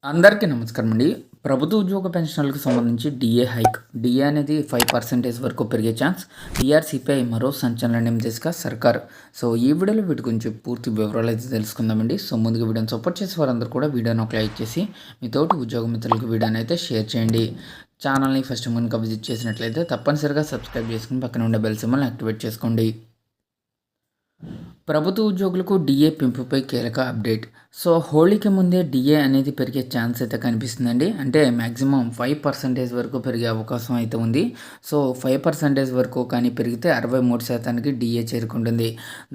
అందరికీ నమస్కారం అండి. ప్రభుత్వ ఉద్యోగ పెన్షన్లకు సంబంధించి డిఏ హైక్. డిఏ అనేది 5% వరకు పెరిగే ఛాన్స్. టీఆర్సీపై మరో సంచలనం దిశగా సర్కార్. సో ఈ వీడియోలో వీటి గురించి పూర్తి వివరాలు అయితే తెలుసుకుందామండి. సో ముందుగా వీడియోని సపోర్ట్ చేసే వారందరూ కూడా వీడియోని ఒక లైక్ చేసి మీ తోటి ఉద్యోగ మిత్రులకు వీడియోని అయితే షేర్ చేయండి. ఛానల్ని ఫస్ట్ ముందుగా విజిట్ చేసినట్లయితే తప్పనిసరిగా సబ్స్క్రైబ్ చేసుకుని పక్కన ఉండే బెల్ సింబల్ని యాక్టివేట్ చేసుకోండి. ప్రభుత్వ ఉద్యోగులకు డిఏ పెంపుపై కీలక అప్డేట్. సో హోళీకి ముందే డిఏ అనేది పెరిగే ఛాన్స్ అయితే కనిపిస్తుందండి. అంటే మ్యాక్సిమం 5% వరకు పెరిగే అవకాశం అయితే ఉంది. సో 5% వరకు కానీ పెరిగితే 63% డిఏ చేరుకుంటుంది.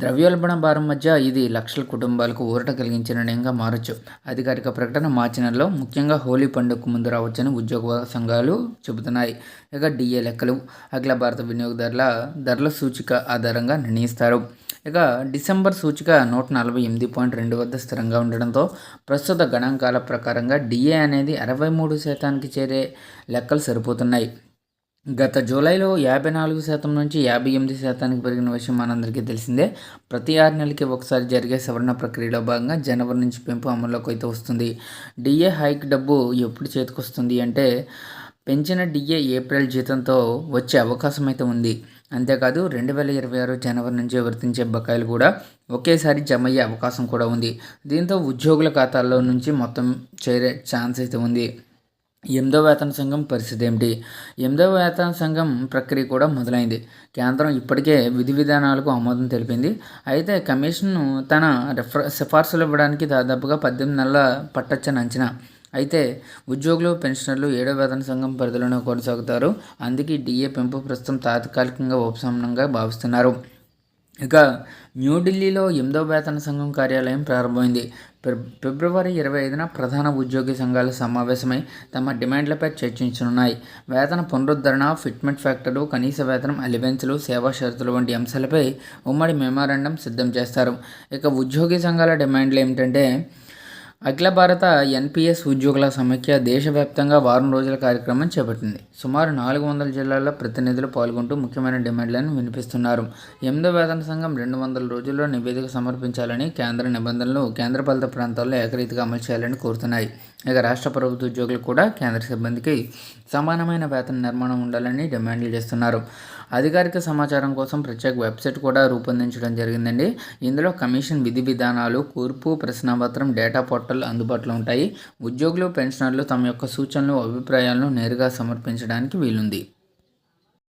ద్రవ్యోల్బణ భారం మధ్య ఇది లక్షల కుటుంబాలకు ఊరట కలిగించే నిర్ణయంగా మారచ్చు. అధికారిక ప్రకటన మార్చి నెలలో ముఖ్యంగా హోలీ పండుగకు ముందు రావచ్చని ఉద్యోగ సంఘాలు చెబుతున్నాయి. ఇక డిఏ లెక్కలు అఖిల భారత వినియోగదారుల ధరల సూచిక ఆధారంగా నిర్ణయిస్తారు. ఇక డిసెంబర్ సూచిక 148.2 వద్ద స్థిరంగా ఉండడంతో ప్రస్తుత గణాంకాల ప్రకారంగా డిఏ అనేది 63% చేరే లెక్కలు సరిపోతున్నాయి. గత జూలైలో 54% నుంచి 58% పెరిగిన విషయం మనందరికీ తెలిసిందే. ప్రతి 6 నెలలకి ఒకసారి జరిగే సవరణ ప్రక్రియలో భాగంగా జనవరి నుంచి పెంపు అమల్లోకి అయితే వస్తుంది. డిఏ హైక్ డబ్బు ఎప్పుడు చేతికొస్తుంది అంటే పెంచిన డిఏ ఏప్రిల్ జీతంతో వచ్చే అవకాశం అయితే ఉంది. అంతేకాదు 2026 జనవరి నుంచి వర్తించే బకాయిలు కూడా ఒకేసారి జమ అయ్యే అవకాశం కూడా ఉంది. దీంతో ఉద్యోగుల ఖాతాల్లో నుంచి మొత్తం చేరే ఛాన్స్ అయితే ఉంది. 8వ వేతన సంఘం పరిస్థితి ఏమిటి? 8వ వేతన సంఘం ప్రక్రియ కూడా మొదలైంది. కేంద్రం ఇప్పటికే విధి విధానాలకు ఆమోదం తెలిపింది. అయితే కమిషన్ తన సిఫార్సులు ఇవ్వడానికి దాదాపుగా 18 నెలల పట్టొచ్చని అంచనా. అయితే ఉద్యోగులు పెన్షనర్లు 7వ వేతన సంఘం పరిధిలోనే కొనసాగుతారు. అందుకే డిఏ పెంపు ప్రస్తుతం తాత్కాలికంగా ఉపశమనంగా భావిస్తున్నారు. ఇక న్యూఢిల్లీలో 8వ వేతన సంఘం కార్యాలయం ప్రారంభమైంది. ఫిబ్రవరి 25న ప్రధాన ఉద్యోగి సంఘాల సమావేశమై తమ డిమాండ్లపై చర్చించనున్నాయి. వేతన పునరుద్ధరణ, ఫిట్మెంట్ ఫ్యాక్టరు, కనీస వేతనం, అలివెన్సులు, సేవా షరతులు వంటి అంశాలపై ఉమ్మడి మెమోరాండం సిద్ధం చేస్తారు. ఇక ఉద్యోగి సంఘాల డిమాండ్లు ఏమిటంటే అఖిల భారత ఎన్పిఎస్ ఉద్యోగుల సమైక్య దేశవ్యాప్తంగా వారం రోజుల కార్యక్రమం చేపట్టింది. సుమారు 400 జిల్లాల్లో ప్రతినిధులు పాల్గొంటూ ముఖ్యమైన డిమాండ్లను వినిపిస్తున్నారు. 8వ వేతన సంఘం 200 రోజుల్లో నివేదిక సమర్పించాలని, కేంద్ర నిబంధనలు కేంద్రపాలిత ప్రాంతాల్లో ఏకరీతిగా అమలు చేయాలని కోరుతున్నాయి. ఇక రాష్ట్ర ప్రభుత్వ ఉద్యోగులు కూడా కేంద్ర సిబ్బందికి సమానమైన వేతన నిర్మాణం ఉండాలని డిమాండ్లు చేస్తున్నారు. అధికారిక సమాచారం కోసం ప్రత్యేక వెబ్సైట్ కూడా రూపొందించడం జరిగిందండి. ఇందులో కమిషన్ విధి విధానాలు, కూర్పు ప్రశ్నాపత్రం, డేటా పోర్టల్ అందుబాటులో ఉంటాయి. ఉద్యోగులు, పెన్షనర్లు తమ యొక్క సూచనలు, అభిప్రాయాలను నేరుగా సమర్పించడానికి వీలుంది.